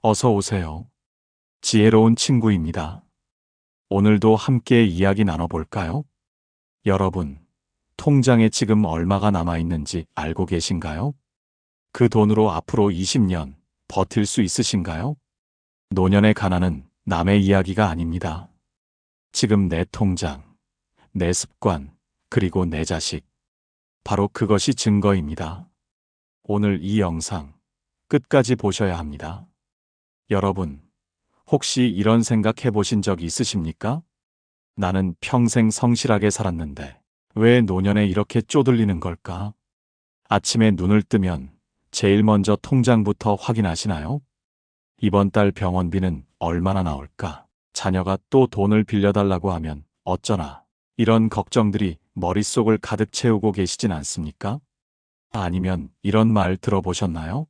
어서 오세요. 지혜로운 친구입니다. 오늘도 함께 이야기 나눠볼까요? 여러분, 통장에 지금 얼마가 남아있는지 알고 계신가요? 그 돈으로 앞으로 20년 버틸 수 있으신가요? 노년의 가난은 남의 이야기가 아닙니다. 지금 내 통장, 내 습관, 그리고 내 자식. 바로 그것이 증거입니다. 오늘 이 영상 끝까지 보셔야 합니다. 여러분, 혹시 이런 생각 해보신 적 있으십니까? 나는 평생 성실하게 살았는데 왜 노년에 이렇게 쪼들리는 걸까? 아침에 눈을 뜨면 제일 먼저 통장부터 확인하시나요? 이번 달 병원비는 얼마나 나올까? 자녀가 또 돈을 빌려달라고 하면 어쩌나? 이런 걱정들이 머릿속을 가득 채우고 계시진 않습니까? 아니면 이런 말 들어보셨나요?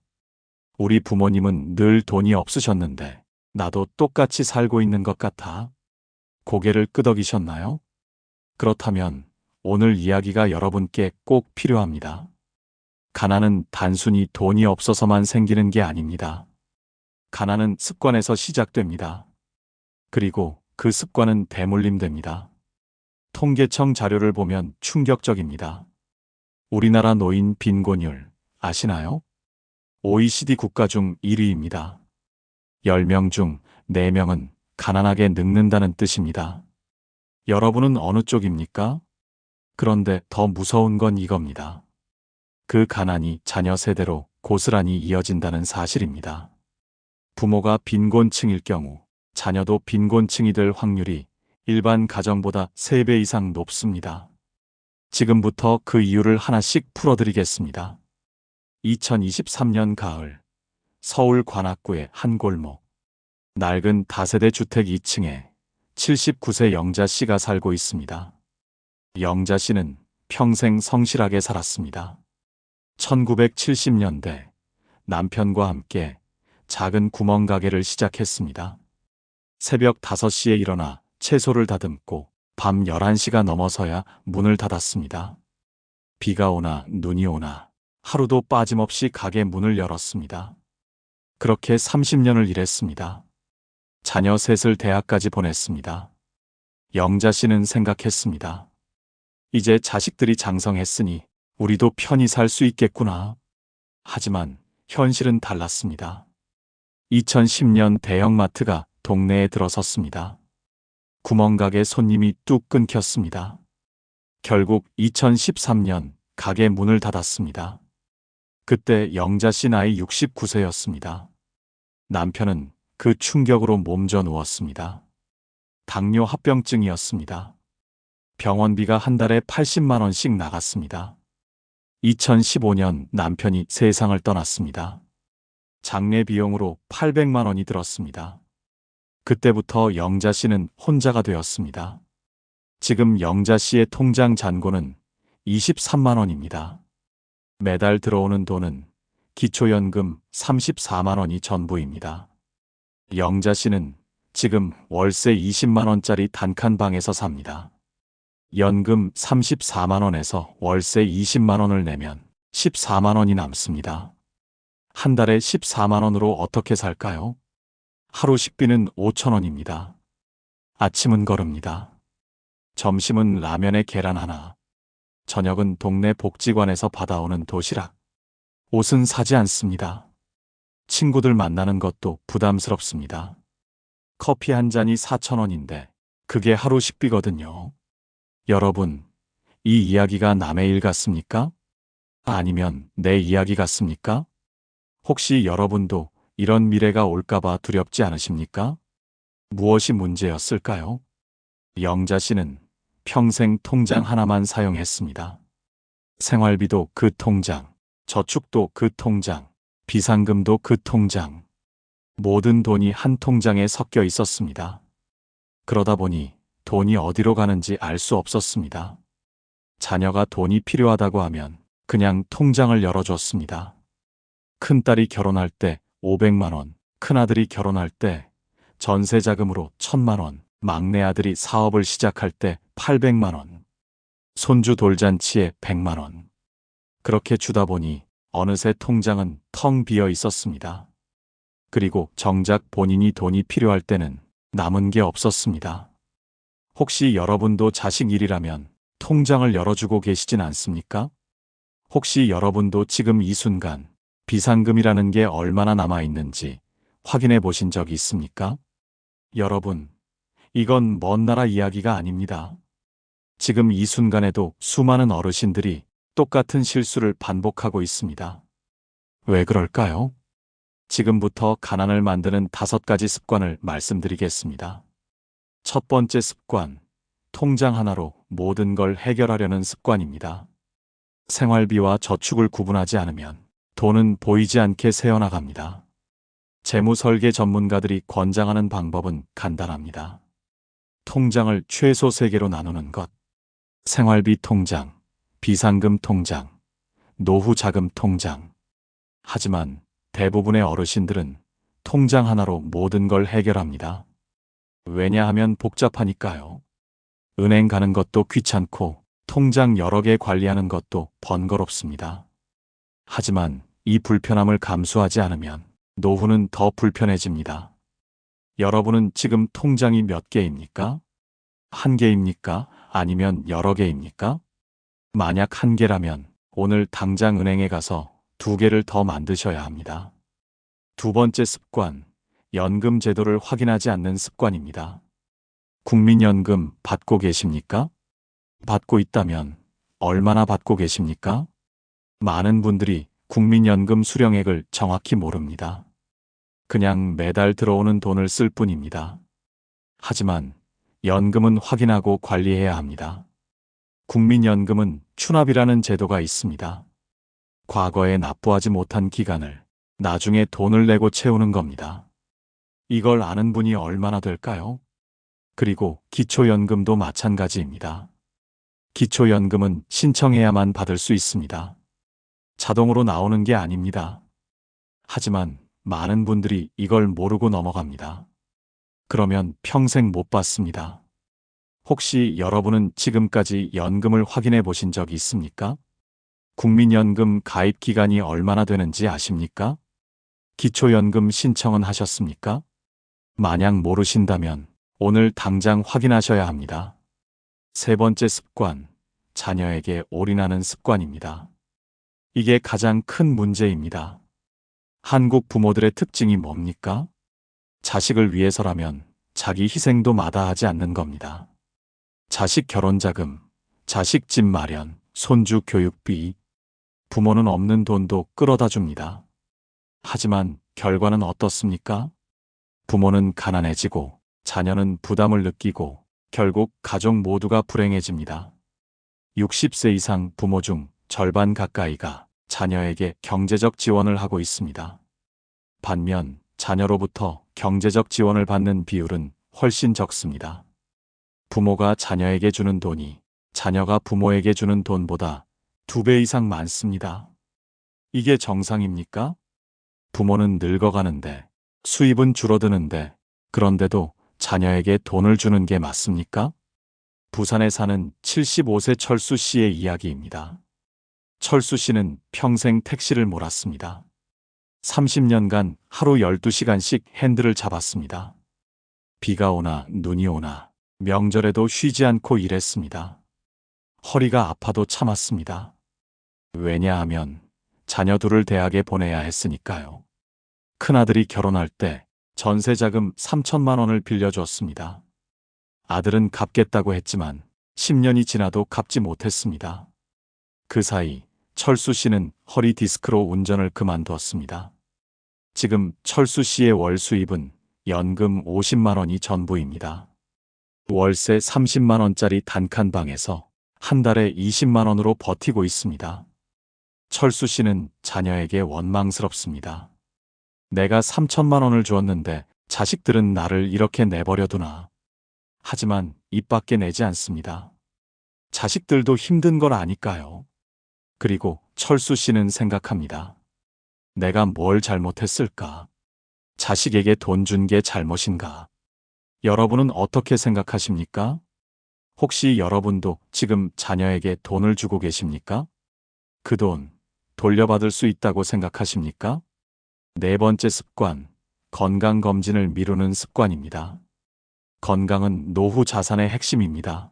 우리 부모님은 늘 돈이 없으셨는데 나도 똑같이 살고 있는 것 같아. 고개를 끄덕이셨나요? 그렇다면 오늘 이야기가 여러분께 꼭 필요합니다. 가난은 단순히 돈이 없어서만 생기는 게 아닙니다. 가난은 습관에서 시작됩니다. 그리고 그 습관은 대물림됩니다. 통계청 자료를 보면 충격적입니다. 우리나라 노인 빈곤율 아시나요? OECD 국가 중 1위입니다. 10명 중 4명은 가난하게 늙는다는 뜻입니다. 여러분은 어느 쪽입니까? 그런데 더 무서운 건 이겁니다. 그 가난이 자녀 세대로 고스란히 이어진다는 사실입니다. 부모가 빈곤층일 경우 자녀도 빈곤층이 될 확률이 일반 가정보다 3배 이상 높습니다. 지금부터 그 이유를 하나씩 풀어드리겠습니다. 2023년 가을, 서울 관악구의 한 골목. 낡은 다세대 주택 2층에 79세 영자 씨가 살고 있습니다. 영자 씨는 평생 성실하게 살았습니다. 1970년대 남편과 함께 작은 구멍가게를 시작했습니다. 새벽 5시에 일어나 채소를 다듬고 밤 11시가 넘어서야 문을 닫았습니다. 비가 오나 눈이 오나 하루도 빠짐없이 가게 문을 열었습니다. 그렇게 30년을 일했습니다. 자녀 셋을 대학까지 보냈습니다. 영자 씨는 생각했습니다. 이제 자식들이 장성했으니 우리도 편히 살 수 있겠구나. 하지만 현실은 달랐습니다. 2010년 대형마트가 동네에 들어섰습니다. 구멍가게 손님이 뚝 끊겼습니다. 결국 2013년 가게 문을 닫았습니다. 그때 영자 씨 나이 69세였습니다. 남편은 그 충격으로 몸져 누웠습니다. 당뇨 합병증이었습니다. 병원비가 한 달에 80만 원씩 나갔습니다. 2015년 남편이 세상을 떠났습니다. 장례 비용으로 800만 원이 들었습니다. 그때부터 영자 씨는 혼자가 되었습니다. 지금 영자 씨의 통장 잔고는 23만 원입니다. 매달 들어오는 돈은 기초연금 34만 원이 전부입니다. 영자 씨는 지금 월세 20만 원짜리 단칸방에서 삽니다. 연금 34만 원에서 월세 20만 원을 내면 14만 원이 남습니다. 한 달에 14만 원으로 어떻게 살까요? 하루 식비는 5천 원입니다. 아침은 거릅니다. 점심은 라면에 계란 하나. 저녁은 동네 복지관에서 받아오는 도시락. 옷은 사지 않습니다. 친구들 만나는 것도 부담스럽습니다. 커피 한 잔이 4천 원인데 그게 하루 식비거든요. 여러분, 이 이야기가 남의 일 같습니까? 아니면 내 이야기 같습니까? 혹시 여러분도 이런 미래가 올까봐 두렵지 않으십니까? 무엇이 문제였을까요? 영자 씨는 평생 통장 하나만 사용했습니다. 생활비도 그 통장, 저축도 그 통장, 비상금도 그 통장. 모든 돈이 한 통장에 섞여 있었습니다. 그러다 보니 돈이 어디로 가는지 알 수 없었습니다. 자녀가 돈이 필요하다고 하면 그냥 통장을 열어줬습니다. 큰딸이 결혼할 때 500만 원, 큰아들이 결혼할 때 전세 자금으로 1000만 원, 막내 아들이 사업을 시작할 때 800만 원, 손주 돌잔치에 100만 원. 그렇게 주다 보니 어느새 통장은 텅 비어 있었습니다. 그리고 정작 본인이 돈이 필요할 때는 남은 게 없었습니다. 혹시 여러분도 자식 일이라면 통장을 열어주고 계시진 않습니까? 혹시 여러분도 지금 이 순간 비상금이라는 게 얼마나 남아있는지 확인해 보신 적이 있습니까? 여러분, 이건 먼 나라 이야기가 아닙니다. 지금 이 순간에도 수많은 어르신들이 똑같은 실수를 반복하고 있습니다. 왜 그럴까요? 지금부터 가난을 만드는 5가지 습관을 말씀드리겠습니다. 첫 번째 습관, 통장 하나로 모든 걸 해결하려는 습관입니다. 생활비와 저축을 구분하지 않으면 돈은 보이지 않게 새어나갑니다. 재무 설계 전문가들이 권장하는 방법은 간단합니다. 통장을 최소 3개로 나누는 것. 생활비 통장, 비상금 통장, 노후 자금 통장. 하지만 대부분의 어르신들은 통장 하나로 모든 걸 해결합니다. 왜냐하면 복잡하니까요. 은행 가는 것도 귀찮고 통장 여러 개 관리하는 것도 번거롭습니다. 하지만 이 불편함을 감수하지 않으면 노후는 더 불편해집니다. 여러분은 지금 통장이 몇 개입니까? 1개입니까? 아니면 여러 개입니까? 만약 1개라면 오늘 당장 은행에 가서 2개를 더 만드셔야 합니다. 두 번째 습관, 연금 제도를 확인하지 않는 습관입니다. 국민연금 받고 계십니까? 받고 있다면 얼마나 받고 계십니까? 많은 분들이 국민연금 수령액을 정확히 모릅니다. 그냥 매달 들어오는 돈을 쓸 뿐입니다. 하지만 연금은 확인하고 관리해야 합니다. 국민연금은 추납이라는 제도가 있습니다. 과거에 납부하지 못한 기간을 나중에 돈을 내고 채우는 겁니다. 이걸 아는 분이 얼마나 될까요? 그리고 기초연금도 마찬가지입니다. 기초연금은 신청해야만 받을 수 있습니다. 자동으로 나오는 게 아닙니다. 하지만 많은 분들이 이걸 모르고 넘어갑니다. 그러면 평생 못 받습니다. 혹시 여러분은 지금까지 연금을 확인해 보신 적이 있습니까? 국민연금 가입 기간이 얼마나 되는지 아십니까? 기초연금 신청은 하셨습니까? 만약 모르신다면 오늘 당장 확인하셔야 합니다. 세 번째 습관, 자녀에게 올인하는 습관입니다. 이게 가장 큰 문제입니다. 한국 부모들의 특징이 뭡니까? 자식을 위해서라면 자기 희생도 마다하지 않는 겁니다. 자식 결혼자금, 자식 집 마련, 손주 교육비, 부모는 없는 돈도 끌어다 줍니다. 하지만 결과는 어떻습니까? 부모는 가난해지고 자녀는 부담을 느끼고 결국 가족 모두가 불행해집니다. 60세 이상 부모 중 절반 가까이가 자녀에게 경제적 지원을 하고 있습니다. 반면 자녀로부터 경제적 지원을 받는 비율은 훨씬 적습니다. 부모가 자녀에게 주는 돈이 자녀가 부모에게 주는 돈보다 2배 이상 많습니다. 이게 정상입니까? 부모는 늙어가는데, 수입은 줄어드는데, 그런데도 자녀에게 돈을 주는 게 맞습니까? 부산에 사는 75세 철수 씨의 이야기입니다. 철수 씨는 평생 택시를 몰았습니다. 30년간 하루 12시간씩 핸들을 잡았습니다. 비가 오나 눈이 오나 명절에도 쉬지 않고 일했습니다. 허리가 아파도 참았습니다. 왜냐하면 자녀 둘을 대학에 보내야 했으니까요. 큰아들이 결혼할 때 전세자금 3천만 원을 빌려줬습니다. 아들은 갚겠다고 했지만 10년이 지나도 갚지 못했습니다. 그 사이 철수 씨는 허리 디스크로 운전을 그만두었습니다. 지금 철수 씨의 월 수입은 연금 50만 원이 전부입니다. 월세 30만 원짜리 단칸방에서 한 달에 20만 원으로 버티고 있습니다. 철수 씨는 자녀에게 원망스럽습니다. 내가 3천만 원을 주었는데 자식들은 나를 이렇게 내버려두나. 하지만 입 밖에 내지 않습니다. 자식들도 힘든 걸 아니까요. 그리고 철수 씨는 생각합니다. 내가 뭘 잘못했을까? 자식에게 돈 준 게 잘못인가? 여러분은 어떻게 생각하십니까? 혹시 여러분도 지금 자녀에게 돈을 주고 계십니까? 그 돈 돌려받을 수 있다고 생각하십니까? 네 번째 습관, 건강검진을 미루는 습관입니다. 건강은 노후 자산의 핵심입니다.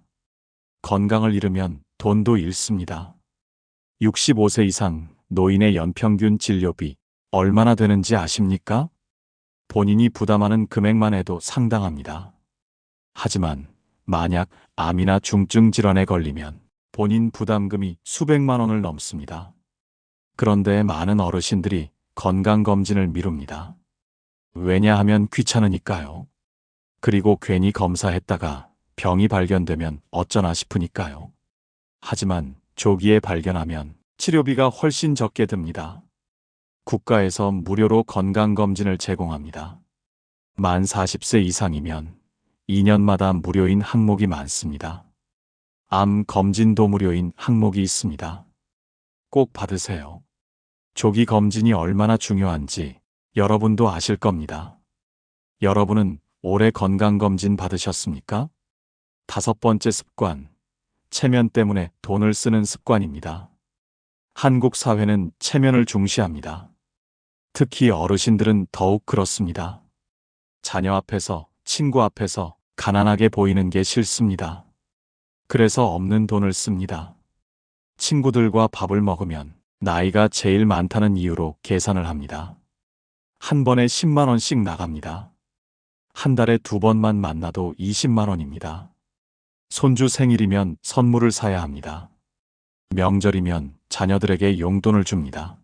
건강을 잃으면 돈도 잃습니다. 65세 이상 노인의 연평균 진료비 얼마나 되는지 아십니까? 본인이 부담하는 금액만 해도 상당합니다. 하지만 만약 암이나 중증 질환에 걸리면 본인 부담금이 수백만 원을 넘습니다. 그런데 많은 어르신들이 건강검진을 미룹니다. 왜냐하면 귀찮으니까요. 그리고 괜히 검사했다가 병이 발견되면 어쩌나 싶으니까요. 하지만 조기에 발견하면 치료비가 훨씬 적게 듭니다. 국가에서 무료로 건강검진을 제공합니다. 만 40세 이상이면 2년마다 무료인 항목이 많습니다. 암 검진도 무료인 항목이 있습니다. 꼭 받으세요. 조기 검진이 얼마나 중요한지 여러분도 아실 겁니다. 여러분은 올해 건강검진 받으셨습니까? 5번째 습관, 체면 때문에 돈을 쓰는 습관입니다. 한국 사회는 체면을 중시합니다. 특히 어르신들은 더욱 그렇습니다. 자녀 앞에서, 친구 앞에서 가난하게 보이는 게 싫습니다. 그래서 없는 돈을 씁니다. 친구들과 밥을 먹으면 나이가 제일 많다는 이유로 계산을 합니다. 한 번에 10만 원씩 나갑니다. 한 달에 2번만 만나도 20만 원입니다. 손주 생일이면 선물을 사야 합니다. 명절이면 자녀들에게 용돈을 줍니다.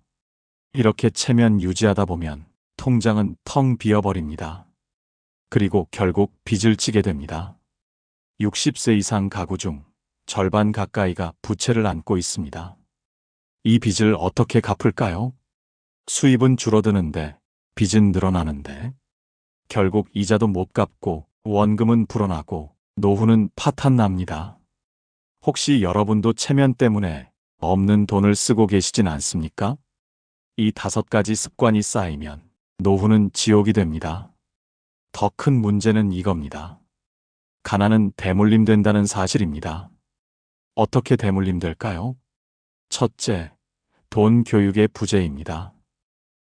이렇게 체면 유지하다 보면 통장은 텅 비어버립니다. 그리고 결국 빚을 지게 됩니다. 60세 이상 가구 중 절반 가까이가 부채를 안고 있습니다. 이 빚을 어떻게 갚을까요? 수입은 줄어드는데 빚은 늘어나는데 결국 이자도 못 갚고 원금은 불어나고 노후는 파탄납니다. 혹시 여러분도 체면 때문에 없는 돈을 쓰고 계시진 않습니까? 이 5가지 습관이 쌓이면 노후는 지옥이 됩니다. 더 큰 문제는 이겁니다. 가난은 대물림 된다는 사실입니다. 어떻게 대물림 될까요? 첫째, 돈 교육의 부재입니다.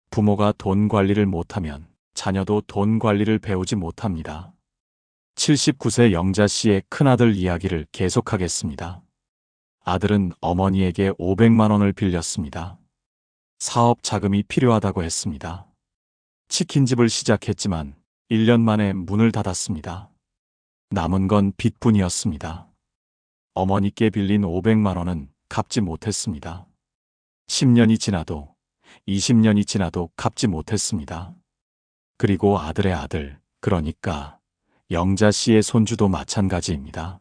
부모가 돈 관리를 못하면 자녀도 돈 관리를 배우지 못합니다. 79세 영자 씨의 큰아들 이야기를 계속하겠습니다. 아들은 어머니에게 500만 원을 빌렸습니다. 사업 자금이 필요하다고 했습니다. 치킨집을 시작했지만 1년 만에 문을 닫았습니다. 남은 건 빚뿐이었습니다. 어머니께 빌린 500만 원은 갚지 못했습니다. 10년이 지나도 20년이 지나도 갚지 못했습니다. 그리고 아들의 아들, 그러니까 영자 씨의 손주도 마찬가지입니다.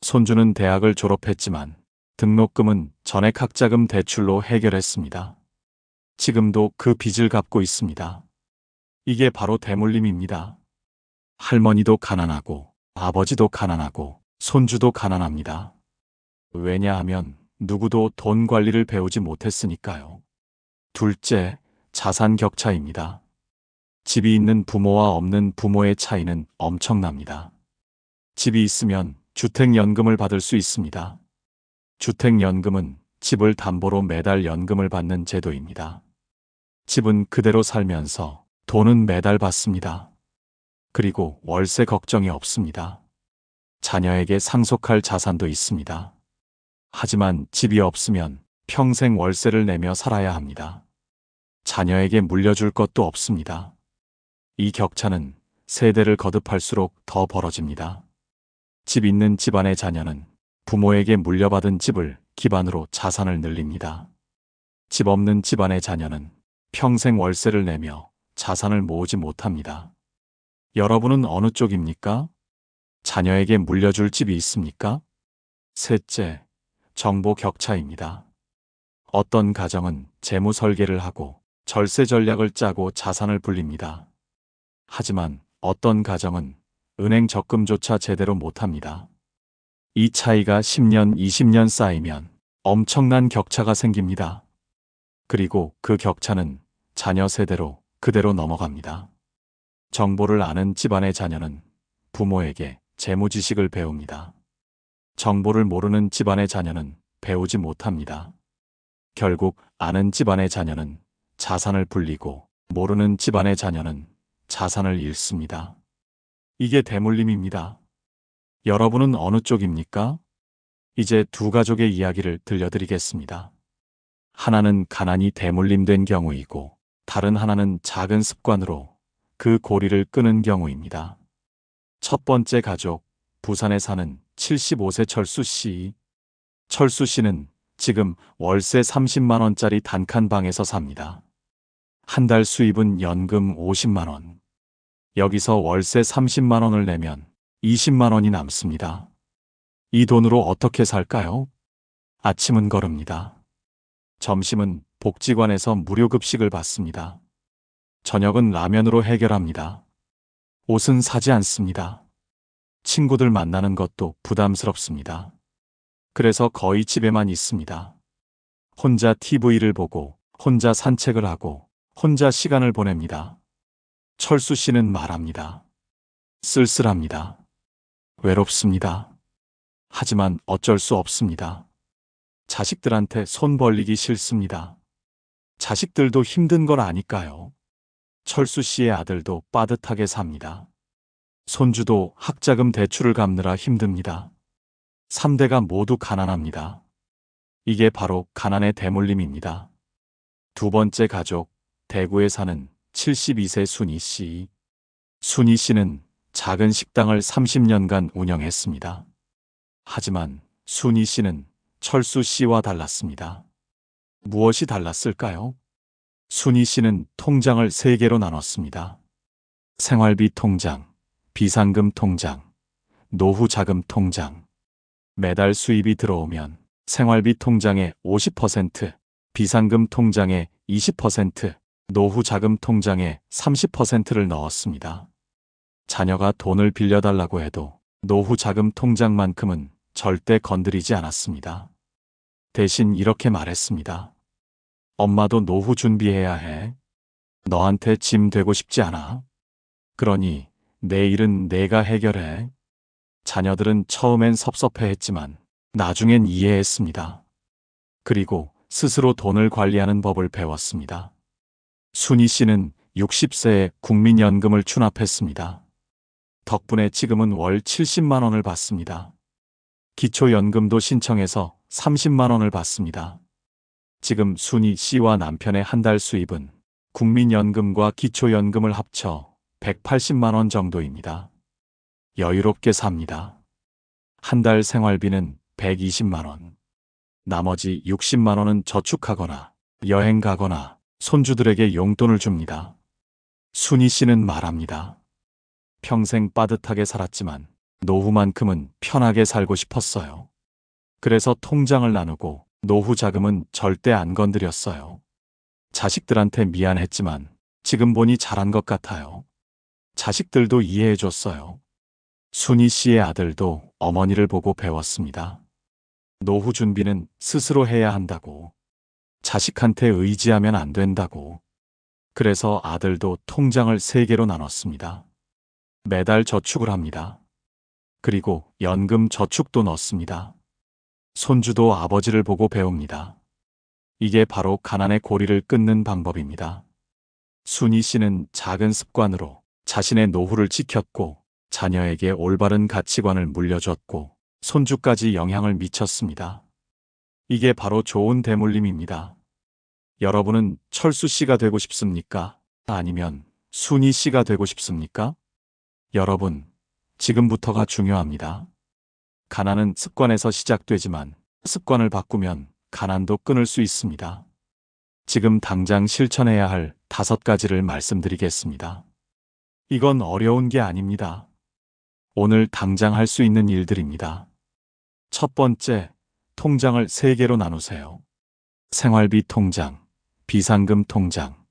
손주는 대학을 졸업했지만 등록금은 전액 학자금 대출로 해결했습니다. 지금도 그 빚을 갚고 있습니다. 이게 바로 대물림입니다. 할머니도 가난하고 아버지도 가난하고 손주도 가난합니다. 왜냐하면 누구도 돈 관리를 배우지 못했으니까요. 둘째, 자산 격차입니다. 집이 있는 부모와 없는 부모의 차이는 엄청납니다. 집이 있으면 주택연금을 받을 수 있습니다. 주택연금은 집을 담보로 매달 연금을 받는 제도입니다. 집은 그대로 살면서 돈은 매달 받습니다. 그리고 월세 걱정이 없습니다. 자녀에게 상속할 자산도 있습니다. 하지만 집이 없으면 평생 월세를 내며 살아야 합니다. 자녀에게 물려줄 것도 없습니다. 이 격차는 세대를 거듭할수록 더 벌어집니다. 집 있는 집안의 자녀는 부모에게 물려받은 집을 기반으로 자산을 늘립니다. 집 없는 집안의 자녀는 평생 월세를 내며 자산을 모으지 못합니다. 여러분은 어느 쪽입니까? 자녀에게 물려줄 집이 있습니까? 셋째, 정보 격차입니다. 어떤 가정은 재무 설계를 하고 절세 전략을 짜고 자산을 불립니다. 하지만 어떤 가정은 은행 적금조차 제대로 못합니다. 이 차이가 10년, 20년 쌓이면 엄청난 격차가 생깁니다. 그리고 그 격차는 자녀 세대로 그대로 넘어갑니다. 정보를 아는 집안의 자녀는 부모에게 재무 지식을 배웁니다. 정보를 모르는 집안의 자녀는 배우지 못합니다. 결국 아는 집안의 자녀는 자산을 불리고 모르는 집안의 자녀는 자산을 잃습니다. 이게 대물림입니다. 여러분은 어느 쪽입니까? 이제 두 가족의 이야기를 들려드리겠습니다. 하나는 가난이 대물림된 경우이고 다른 하나는 작은 습관으로 그 고리를 끄는 경우입니다. 첫 번째 가족, 부산에 사는 75세 철수 씨. 철수 씨는 지금 월세 30만 원짜리 단칸방에서 삽니다. 한 달 수입은 연금 50만 원. 여기서 월세 30만 원을 내면 20만 원이 남습니다. 이 돈으로 어떻게 살까요? 아침은 거릅니다. 점심은 복지관에서 무료 급식을 받습니다. 저녁은 라면으로 해결합니다. 옷은 사지 않습니다. 친구들 만나는 것도 부담스럽습니다. 그래서 거의 집에만 있습니다. 혼자 TV를 보고, 혼자 산책을 하고, 혼자 시간을 보냅니다. 철수 씨는 말합니다. 쓸쓸합니다. 외롭습니다. 하지만 어쩔 수 없습니다. 자식들한테 손 벌리기 싫습니다. 자식들도 힘든 걸 아니까요. 철수 씨의 아들도 빠듯하게 삽니다. 손주도 학자금 대출을 갚느라 힘듭니다. 3대가 모두 가난합니다. 이게 바로 가난의 대물림입니다. 두 번째 가족, 대구에 사는 72세 순이 씨. 순이 씨는 작은 식당을 30년간 운영했습니다. 하지만 순이 씨는 철수 씨와 달랐습니다. 무엇이 달랐을까요? 순이 씨는 통장을 3개로 나눴습니다. 생활비 통장, 비상금 통장, 노후 자금 통장. 매달 수입이 들어오면 생활비 통장에 50%, 비상금 통장에 20%, 노후 자금 통장에 30%를 넣었습니다. 자녀가 돈을 빌려달라고 해도 노후 자금 통장만큼은 절대 건드리지 않았습니다. 대신 이렇게 말했습니다. 엄마도 노후 준비해야 해. 너한테 짐 되고 싶지 않아. 그러니 내 일은 내가 해결해. 자녀들은 처음엔 섭섭해했지만 나중엔 이해했습니다. 그리고 스스로 돈을 관리하는 법을 배웠습니다. 순이 씨는 60세에 국민연금을 추납했습니다. 덕분에 지금은 월 70만 원을 받습니다. 기초연금도 신청해서 30만 원을 받습니다. 지금 순이 씨와 남편의 한 달 수입은 국민연금과 기초연금을 합쳐 180만 원 정도입니다. 여유롭게 삽니다. 한 달 생활비는 120만 원. 나머지 60만 원은 저축하거나 여행 가거나 손주들에게 용돈을 줍니다. 순이 씨는 말합니다. 평생 빠듯하게 살았지만 노후만큼은 편하게 살고 싶었어요. 그래서 통장을 나누고 노후 자금은 절대 안 건드렸어요. 자식들한테 미안했지만 지금 보니 잘한 것 같아요. 자식들도 이해해줬어요. 순이 씨의 아들도 어머니를 보고 배웠습니다. 노후 준비는 스스로 해야 한다고. 자식한테 의지하면 안 된다고. 그래서 아들도 통장을 3개로 나눴습니다. 매달 저축을 합니다. 그리고 연금 저축도 넣습니다. 손주도 아버지를 보고 배웁니다. 이게 바로 가난의 고리를 끊는 방법입니다. 순이 씨는 작은 습관으로 자신의 노후를 지켰고 자녀에게 올바른 가치관을 물려줬고 손주까지 영향을 미쳤습니다. 이게 바로 좋은 대물림입니다. 여러분은 철수 씨가 되고 싶습니까? 아니면 순이 씨가 되고 싶습니까? 여러분, 지금부터가 중요합니다. 가난은 습관에서 시작되지만 습관을 바꾸면 가난도 끊을 수 있습니다. 지금 당장 실천해야 할 5가지를 말씀드리겠습니다. 이건 어려운 게 아닙니다. 오늘 당장 할 수 있는 일들입니다. 첫 번째, 통장을 3개로 나누세요. 생활비 통장, 비상금 통장,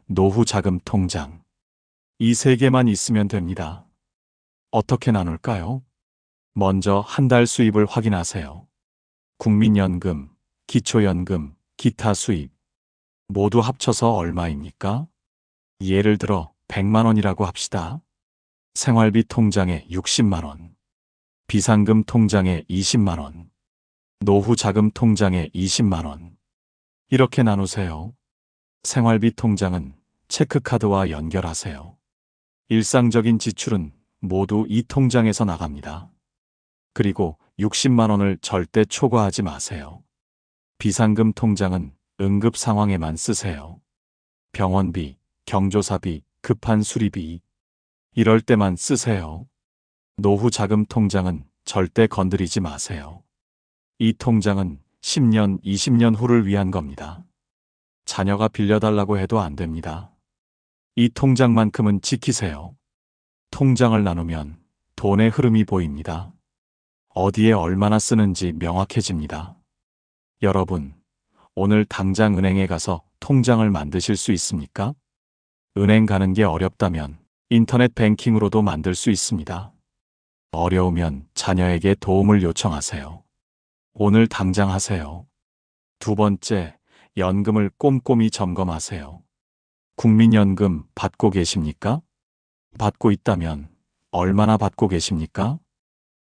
노후 자금 통장. 이 3개만 있으면 됩니다. 어떻게 나눌까요? 먼저 한 달 수입을 확인하세요. 국민연금, 기초연금, 기타 수입. 모두 합쳐서 얼마입니까? 예를 들어 100만 원이라고 합시다. 생활비 통장에 60만 원, 비상금 통장에 20만 원, 노후 자금 통장에 20만 원. 이렇게 나누세요. 생활비 통장은 체크카드와 연결하세요. 일상적인 지출은 모두 이 통장에서 나갑니다. 그리고 60만 원을 절대 초과하지 마세요. 비상금 통장은 응급 상황에만 쓰세요. 병원비, 경조사비, 급한 수리비, 이럴 때만 쓰세요. 노후 자금 통장은 절대 건드리지 마세요. 이 통장은 10년, 20년 후를 위한 겁니다. 자녀가 빌려달라고 해도 안 됩니다. 이 통장만큼은 지키세요. 통장을 나누면 돈의 흐름이 보입니다. 어디에 얼마나 쓰는지 명확해집니다. 여러분, 오늘 당장 은행에 가서 통장을 만드실 수 있습니까? 은행 가는 게 어렵다면 인터넷 뱅킹으로도 만들 수 있습니다. 어려우면 자녀에게 도움을 요청하세요. 오늘 당장 하세요. 두 번째, 연금을 꼼꼼히 점검하세요. 국민연금 받고 계십니까? 받고 있다면 얼마나 받고 계십니까?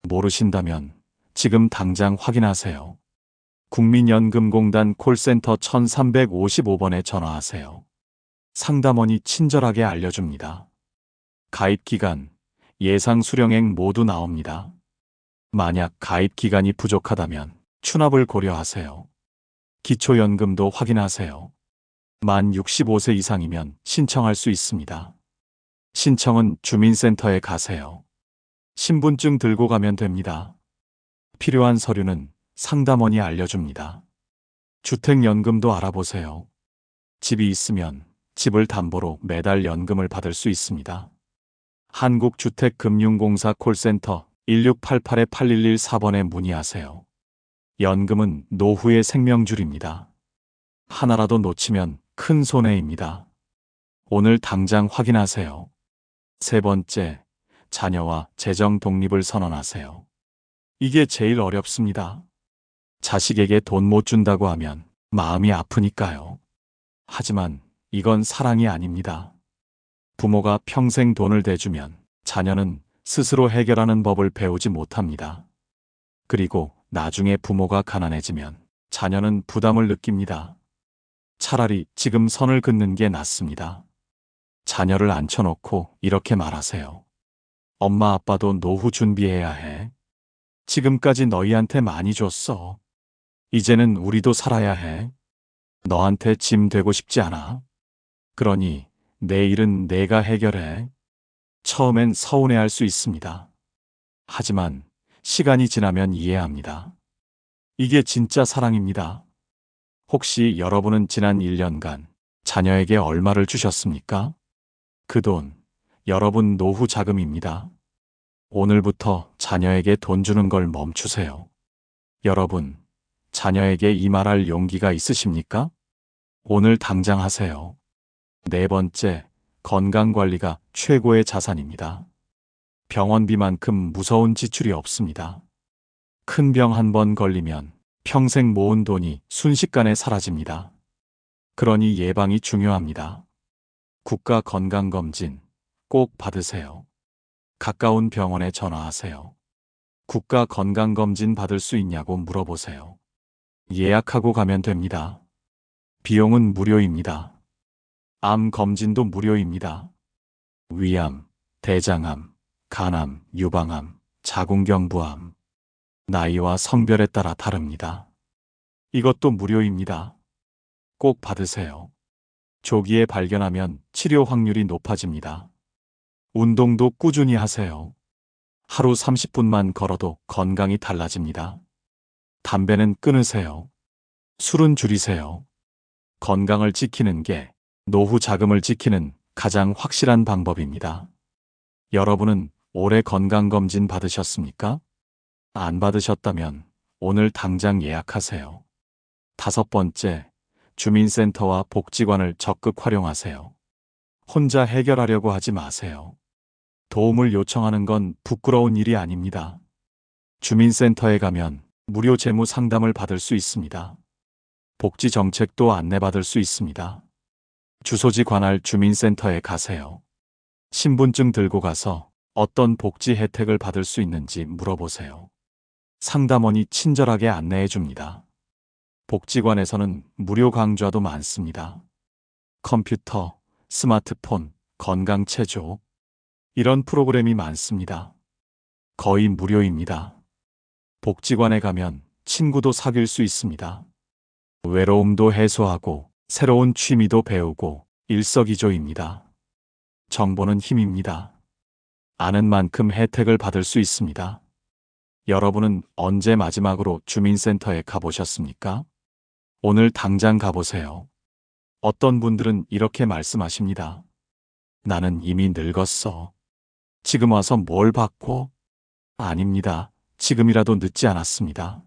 모르신다면 지금 당장 확인하세요. 국민연금공단 콜센터 1355번에 전화하세요. 상담원이 친절하게 알려줍니다. 가입 기간, 예상 수령액 모두 나옵니다. 만약 가입 기간이 부족하다면 추납을 고려하세요. 기초연금도 확인하세요. 만 65세 이상이면 신청할 수 있습니다. 신청은 주민센터에 가세요. 신분증 들고 가면 됩니다. 필요한 서류는 상담원이 알려줍니다. 주택연금도 알아보세요. 집이 있으면 집을 담보로 매달 연금을 받을 수 있습니다. 한국주택금융공사 콜센터 1688-8114번에 문의하세요. 연금은 노후의 생명줄입니다. 하나라도 놓치면 큰 손해입니다. 오늘 당장 확인하세요. 세 번째, 자녀와 재정 독립을 선언하세요. 이게 제일 어렵습니다. 자식에게 돈 못 준다고 하면 마음이 아프니까요. 하지만 이건 사랑이 아닙니다. 부모가 평생 돈을 대주면 자녀는 스스로 해결하는 법을 배우지 못합니다. 그리고 나중에 부모가 가난해지면 자녀는 부담을 느낍니다. 차라리 지금 선을 긋는 게 낫습니다. 자녀를 앉혀놓고 이렇게 말하세요. 엄마 아빠도 노후 준비해야 해. 지금까지 너희한테 많이 줬어. 이제는 우리도 살아야 해. 너한테 짐 되고 싶지 않아. 그러니 내 일은 내가 해결해. 처음엔 서운해할 수 있습니다. 하지만 시간이 지나면 이해합니다. 이게 진짜 사랑입니다. 혹시 여러분은 지난 1년간 자녀에게 얼마를 주셨습니까? 그 돈, 여러분 노후 자금입니다. 오늘부터 자녀에게 돈 주는 걸 멈추세요. 여러분, 자녀에게 이 말할 용기가 있으십니까? 오늘 당장 하세요. 네 번째, 건강관리가 최고의 자산입니다. 병원비만큼 무서운 지출이 없습니다. 큰 병 한 번 걸리면 평생 모은 돈이 순식간에 사라집니다. 그러니 예방이 중요합니다. 국가 건강검진 꼭 받으세요. 가까운 병원에 전화하세요. 국가 건강검진 받을 수 있냐고 물어보세요. 예약하고 가면 됩니다. 비용은 무료입니다. 암 검진도 무료입니다. 위암, 대장암, 간암, 유방암, 자궁경부암, 나이와 성별에 따라 다릅니다. 이것도 무료입니다. 꼭 받으세요. 조기에 발견하면 치료 확률이 높아집니다. 운동도 꾸준히 하세요. 하루 30분만 걸어도 건강이 달라집니다. 담배는 끊으세요. 술은 줄이세요. 건강을 지키는 게 노후 자금을 지키는 가장 확실한 방법입니다. 여러분은 올해 건강검진 받으셨습니까? 안 받으셨다면 오늘 당장 예약하세요. 다섯 번째, 주민센터와 복지관을 적극 활용하세요. 혼자 해결하려고 하지 마세요. 도움을 요청하는 건 부끄러운 일이 아닙니다. 주민센터에 가면 무료 재무 상담을 받을 수 있습니다. 복지 정책도 안내받을 수 있습니다. 주소지 관할 주민센터에 가세요. 신분증 들고 가서 어떤 복지 혜택을 받을 수 있는지 물어보세요. 상담원이 친절하게 안내해 줍니다. 복지관에서는 무료 강좌도 많습니다. 컴퓨터, 스마트폰, 건강체조, 이런 프로그램이 많습니다. 거의 무료입니다. 복지관에 가면 친구도 사귈 수 있습니다. 외로움도 해소하고 새로운 취미도 배우고 일석이조입니다. 정보는 힘입니다. 아는 만큼 혜택을 받을 수 있습니다. 여러분은 언제 마지막으로 주민센터에 가보셨습니까? 오늘 당장 가보세요. 어떤 분들은 이렇게 말씀하십니다. 나는 이미 늙었어. 지금 와서 뭘 받고? 아닙니다. 지금이라도 늦지 않았습니다.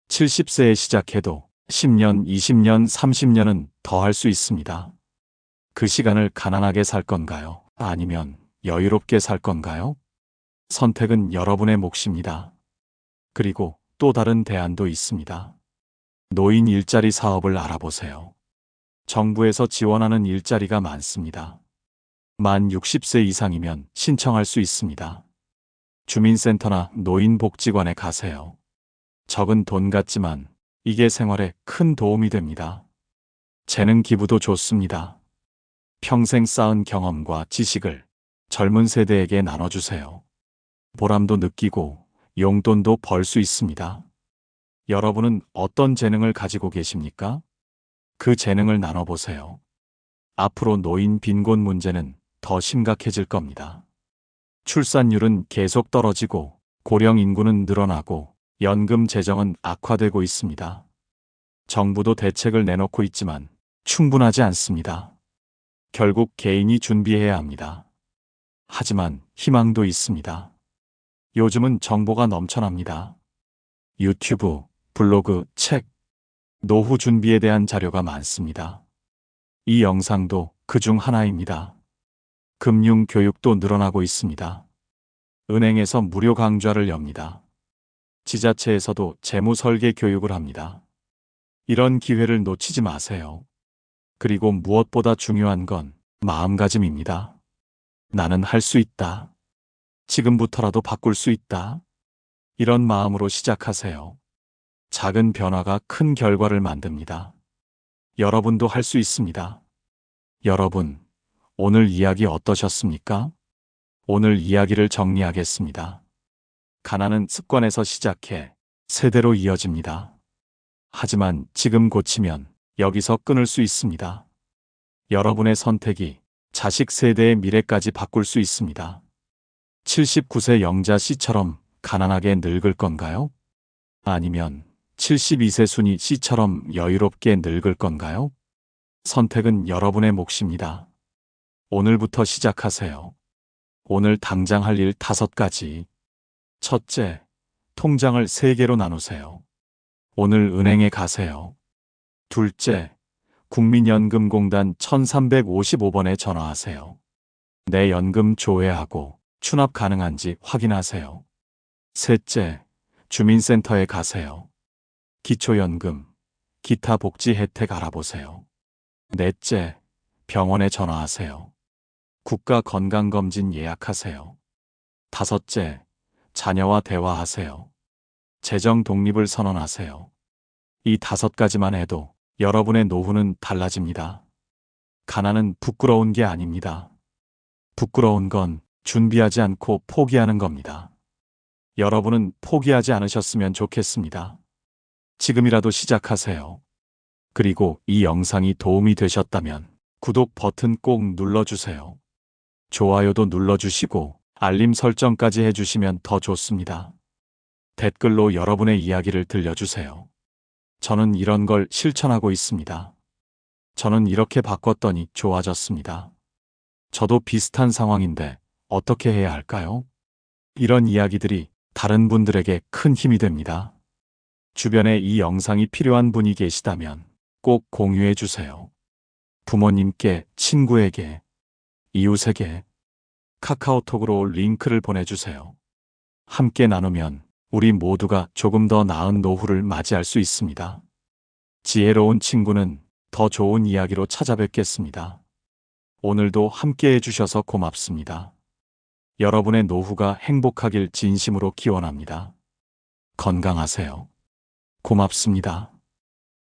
70세에 시작해도 10년, 20년, 30년은 더 할 수 있습니다. 그 시간을 가난하게 살 건가요? 아니면 여유롭게 살 건가요? 선택은 여러분의 몫입니다. 그리고 또 다른 대안도 있습니다. 노인 일자리 사업을 알아보세요. 정부에서 지원하는 일자리가 많습니다. 만 60세 이상이면 신청할 수 있습니다. 주민센터나 노인복지관에 가세요. 적은 돈 같지만 이게 생활에 큰 도움이 됩니다. 재능 기부도 좋습니다. 평생 쌓은 경험과 지식을 젊은 세대에게 나눠주세요. 보람도 느끼고 용돈도 벌 수 있습니다. 여러분은 어떤 재능을 가지고 계십니까? 그 재능을 나눠보세요. 앞으로 노인 빈곤 문제는 더 심각해질 겁니다. 출산율은 계속 떨어지고 고령 인구는 늘어나고 연금 재정은 악화되고 있습니다. 정부도 대책을 내놓고 있지만 충분하지 않습니다. 결국 개인이 준비해야 합니다. 하지만 희망도 있습니다. 요즘은 정보가 넘쳐납니다. 유튜브, 블로그, 책, 노후 준비에 대한 자료가 많습니다. 이 영상도 그중 하나입니다. 금융 교육도 늘어나고 있습니다. 은행에서 무료 강좌를 엽니다. 지자체에서도 재무 설계 교육을 합니다. 이런 기회를 놓치지 마세요. 그리고 무엇보다 중요한 건 마음가짐입니다. 나는 할 수 있다. 지금부터라도 바꿀 수 있다. 이런 마음으로 시작하세요. 작은 변화가 큰 결과를 만듭니다. 여러분도 할 수 있습니다. 여러분, 오늘 이야기 어떠셨습니까? 오늘 이야기를 정리하겠습니다. 가난은 습관에서 시작해 세대로 이어집니다. 하지만 지금 고치면 여기서 끊을 수 있습니다. 여러분의 선택이 자식 세대의 미래까지 바꿀 수 있습니다. 79세 영자 씨처럼 가난하게 늙을 건가요? 아니면 72세 순이 씨처럼 여유롭게 늙을 건가요? 선택은 여러분의 몫입니다. 오늘부터 시작하세요. 오늘 당장 할 일 5가지. 첫째, 통장을 3개로 나누세요. 오늘 은행에 가세요. 둘째, 국민연금공단 1355번에 전화하세요. 내 연금 조회하고 추납 가능한지 확인하세요. 셋째, 주민센터에 가세요. 기초연금, 기타 복지 혜택 알아보세요. 넷째, 병원에 전화하세요. 국가 건강검진 예약하세요. 다섯째, 자녀와 대화하세요. 재정 독립을 선언하세요. 이 5가지만 해도 여러분의 노후는 달라집니다. 가난은 부끄러운 게 아닙니다. 부끄러운 건 준비하지 않고 포기하는 겁니다. 여러분은 포기하지 않으셨으면 좋겠습니다. 지금이라도 시작하세요. 그리고 이 영상이 도움이 되셨다면 구독 버튼 꼭 눌러주세요. 좋아요도 눌러주시고 알림 설정까지 해주시면 더 좋습니다. 댓글로 여러분의 이야기를 들려주세요. 저는 이런 걸 실천하고 있습니다. 저는 이렇게 바꿨더니 좋아졌습니다. 저도 비슷한 상황인데 어떻게 해야 할까요? 이런 이야기들이 다른 분들에게 큰 힘이 됩니다. 주변에 이 영상이 필요한 분이 계시다면 꼭 공유해 주세요. 부모님께, 친구에게, 이웃에게 카카오톡으로 링크를 보내주세요. 함께 나누면 우리 모두가 조금 더 나은 노후를 맞이할 수 있습니다. 지혜로운 친구는 더 좋은 이야기로 찾아뵙겠습니다. 오늘도 함께 해주셔서 고맙습니다. 여러분의 노후가 행복하길 진심으로 기원합니다. 건강하세요. 고맙습니다.